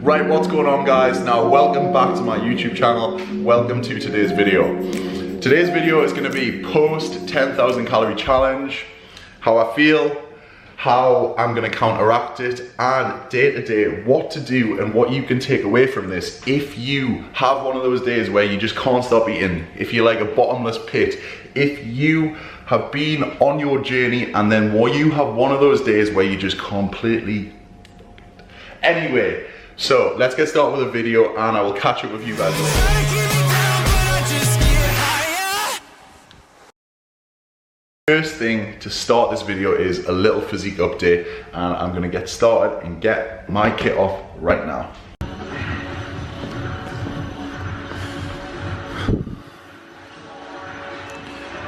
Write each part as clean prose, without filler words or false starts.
Right, what's going on guys? Now welcome back to my YouTube channel. Welcome to today's video. Today's video is going to be post 10,000 calorie challenge, how I feel, how I'm going to counteract it, and day to day what to do and what you can take away from this if you have one of those days where you just can't stop eating, if you're like a bottomless pit, if you have been on your journey and then you have one of those days where you just completely... Anyway, so let's get started with the video and I will catch up with you guys later. First thing to start this video is a little physique update, and I'm gonna get started and get my kit off right now.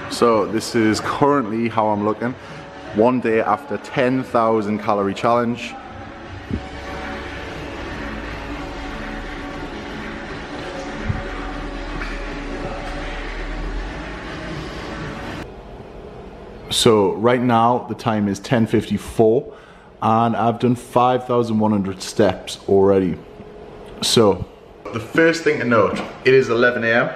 So this is currently how I'm looking. One day after 10,000 calorie challenge. So right now the time is 10:54 and I've done 5,100 steps already. So the first thing to note, it is 11 AM.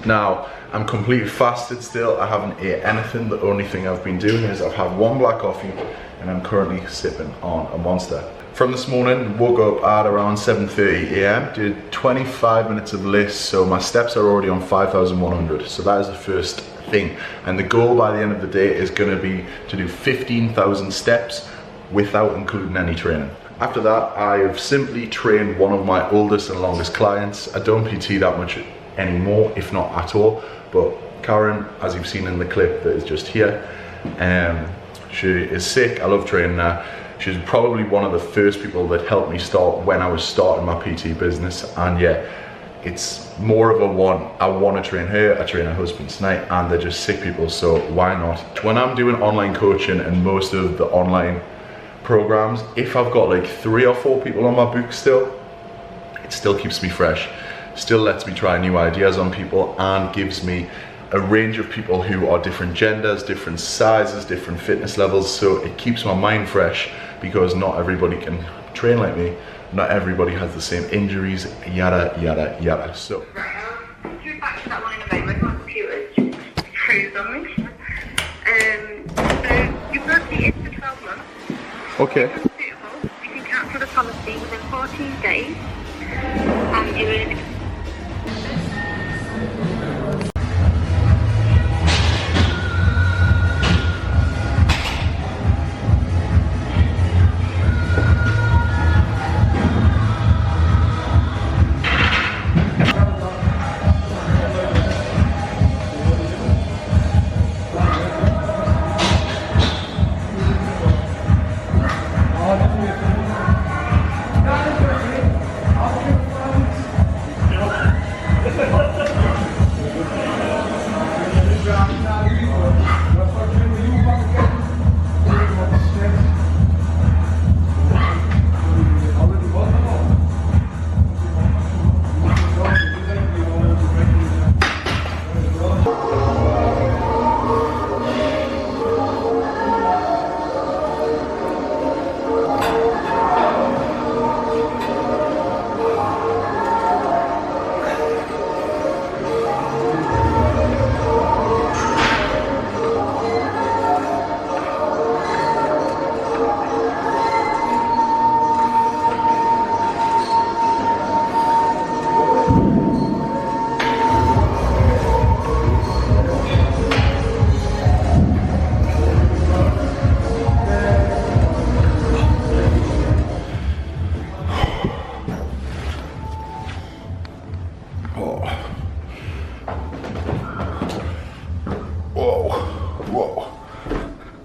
Now I'm completely fasted still. I haven't ate anything. The only thing I've been doing is I've had one black coffee and I'm currently sipping on a Monster. From this morning, woke up at around 7:30 AM, did 25 minutes of list, so my steps are already on 5,100. So that is the first thing. And the goal by the end of the day is going to be to do 15,000 steps without including any training. After that, I have simply trained one of my oldest and longest clients. I don't PT that much anymore, if not at all, but Karen, as you've seen in the clip that is just here, she is sick. I love training her. She's probably one of the first people that helped me start when I was starting my PT business, and yeah, it's more of a I want to train her, I train her husband tonight, and they're just sick people, so why not? When I'm doing online coaching and most of the online programs, if I've got like 3 or 4 people on my book still, it still keeps me fresh, still lets me try new ideas on people, and gives me a range of people who are different genders, different sizes, different fitness levels, so it keeps my mind fresh because not everybody can train like me. Not everybody has the same injuries, yada, yada, yada. So. Right, I'll do back to that one in a moment. My computer's just froze on me. So, your birthday is for 12 months. Okay. If you're suitable, you can cancel the policy within 14 days. And you will...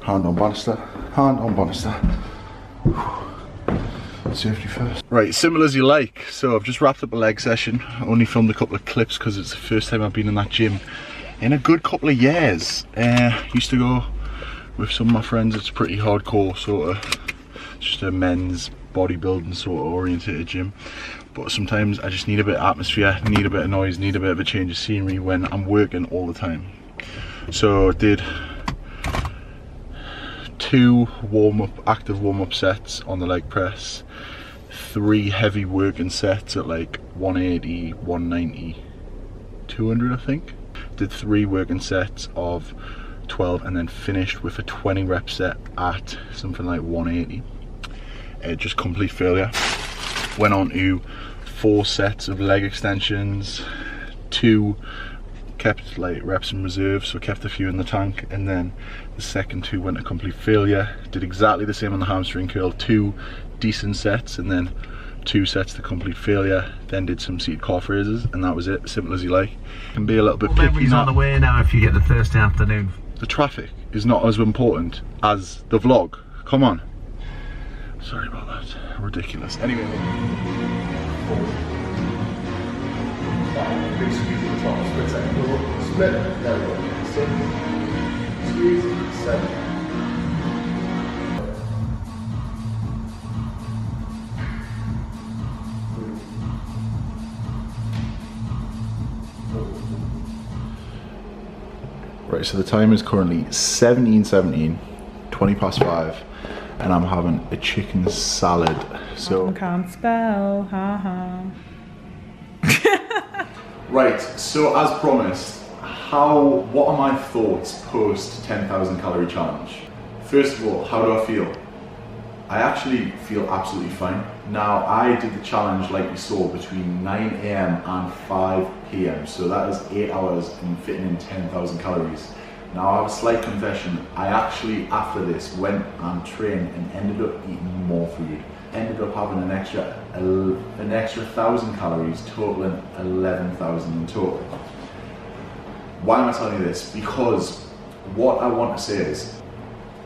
Hand on banister, hand on banister. Safety first. Right, simple as you like. So I've just wrapped up a leg session. I only filmed a couple of clips because it's the first time I've been in that gym in a good couple of years. Used to go with some of my friends. It's pretty hardcore, sort of just a men's bodybuilding sort of orientated gym. But sometimes I just need a bit of atmosphere, need a bit of noise, need a bit of a change of scenery when I'm working all the time. So I did 2 active warm-up sets on the leg press, 3 heavy working sets at like 180, 190, 200 I think. Did 3 working sets of 12 and then finished with a 20 rep set at something like 180. Just complete failure. Went on to 4 sets of leg extensions, 2 kept like reps in reserve, so kept a few in the tank, and then the second 2 went to complete failure. Did exactly the same on the hamstring curl, 2 decent sets and then 2 sets to complete failure. Then did some seated calf raises, and that was it. Simple as you like. Can be a little bit picky. Memories on the way now if you get the Thursday afternoon. The traffic is not as important as the vlog. Come on. Sorry about that. Ridiculous. Anyway. Big squeeze at the top. Split second. Split. There we go. 6. Squeeze. 7. Right, so the time is currently 17:17, 20 past 5, and I'm having a chicken salad. So I can't spell, haha. Right, so as promised, what are my thoughts post 10,000 calorie challenge? First of all, how do I feel? I actually feel absolutely fine. Now, I did the challenge like you saw between 9 AM and 5 PM, so that is 8 hours and fitting in 10,000 calories. Now, I have a slight confession. I actually, after this, went and trained and ended up eating more food. Ended up having an extra 1,000 calories, totaling 11,000 in total. Why am I telling you this? Because what I want to say is,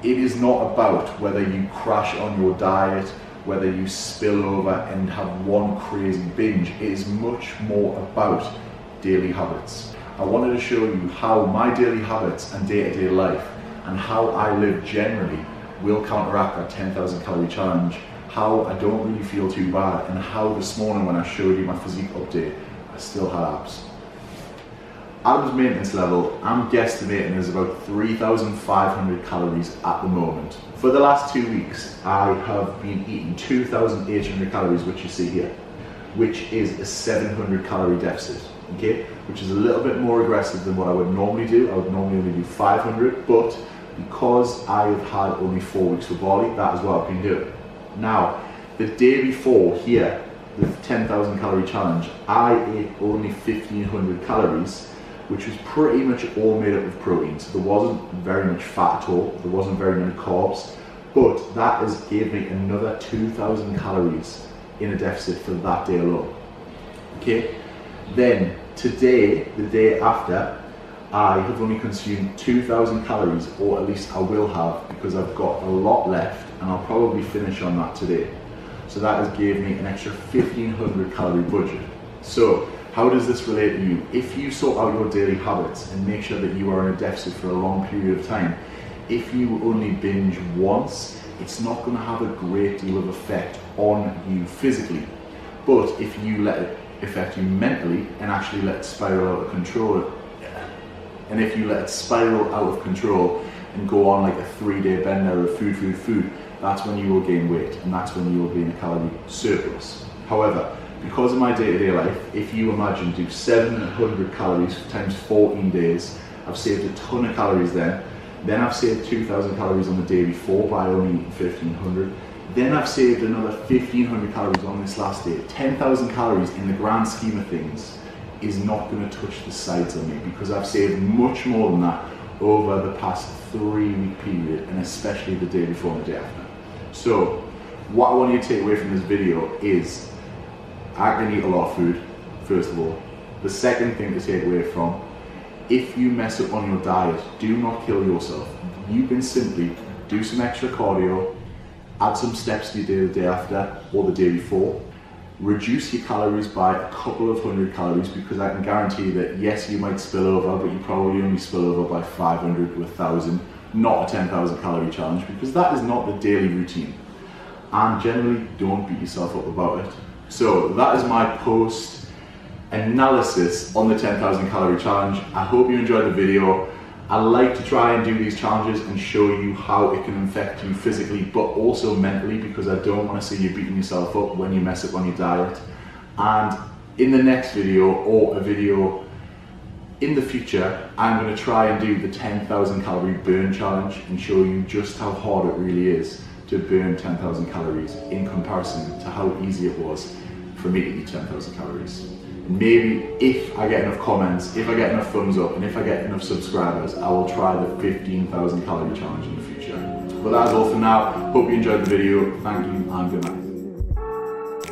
it is not about whether you crash on your diet, whether you spill over and have one crazy binge. It is much more about daily habits. I wanted to show you how my daily habits and day-to-day life and how I live generally will counteract that 10,000 calorie challenge, how I don't really feel too bad, and how this morning when I showed you my physique update, I still had abs. Adam's maintenance level, I'm guesstimating, is about 3,500 calories at the moment. For the last 2 weeks, I have been eating 2,800 calories, which you see here, which is a 700 calorie deficit, okay? Which is a little bit more aggressive than what I would normally do. I would normally only do 500, but because I have had only 4 weeks for Bali, that is what I've been doing. Now, the day before here, the 10,000 calorie challenge, I ate only 1,500 calories, which was pretty much all made up of protein. So there wasn't very much fat at all, there wasn't very many carbs, but that has gave me another 2,000 calories in a deficit for that day alone. Okay, then today, the day after, I have only consumed 2,000 calories, or at least I will have, because I've got a lot left, and I'll probably finish on that today. So that has gave me an extra 1,500 calorie budget. So, how does this relate to you? If you sort out your daily habits and make sure that you are in a deficit for a long period of time, if you only binge once, it's not going to have a great deal of effect on you physically. But if you let it affect you mentally and actually let it spiral out of control, and if you let it spiral out of control and go on like a 3-day bender of food, that's when you will gain weight, and that's when you will be in a calorie surplus. However, because of my day-to-day life, if you imagine do 700 calories times 14 days, I've saved a ton of calories then. Then I've saved 2,000 calories on the day before by only eating 1,500. Then I've saved another 1,500 calories on this last day. 10,000 calories in the grand scheme of things is not going to touch the sides of me, because I've saved much more than that over the past 3-week period, and especially the day before and the day after. So what I want you to take away from this video is, I can eat a lot of food, first of all. The second thing to take away from, if you mess up on your diet, do not kill yourself. You can simply do some extra cardio, add some steps to your day the day after or the day before, reduce your calories by a couple of hundred calories, because I can guarantee that yes, you might spill over, but you probably only spill over by 500 to 1,000, not a 10,000 calorie challenge, because that is not the daily routine. And generally, don't beat yourself up about it. So that is my post analysis on the 10,000 calorie challenge. I hope you enjoyed the video. I like to try and do these challenges and show you how it can affect you physically, but also mentally, because I don't want to see you beating yourself up when you mess up on your diet. And in the next video, or a video in the future, I'm going to try and do the 10,000 calorie burn challenge and show you just how hard it really is to burn 10,000 calories in comparison to how easy it was for me to eat 10,000 calories. And maybe if I get enough comments, if I get enough thumbs up, and if I get enough subscribers, I will try the 15,000 calorie challenge in the future. But that's all for now. Hope you enjoyed the video. Thank you and good night.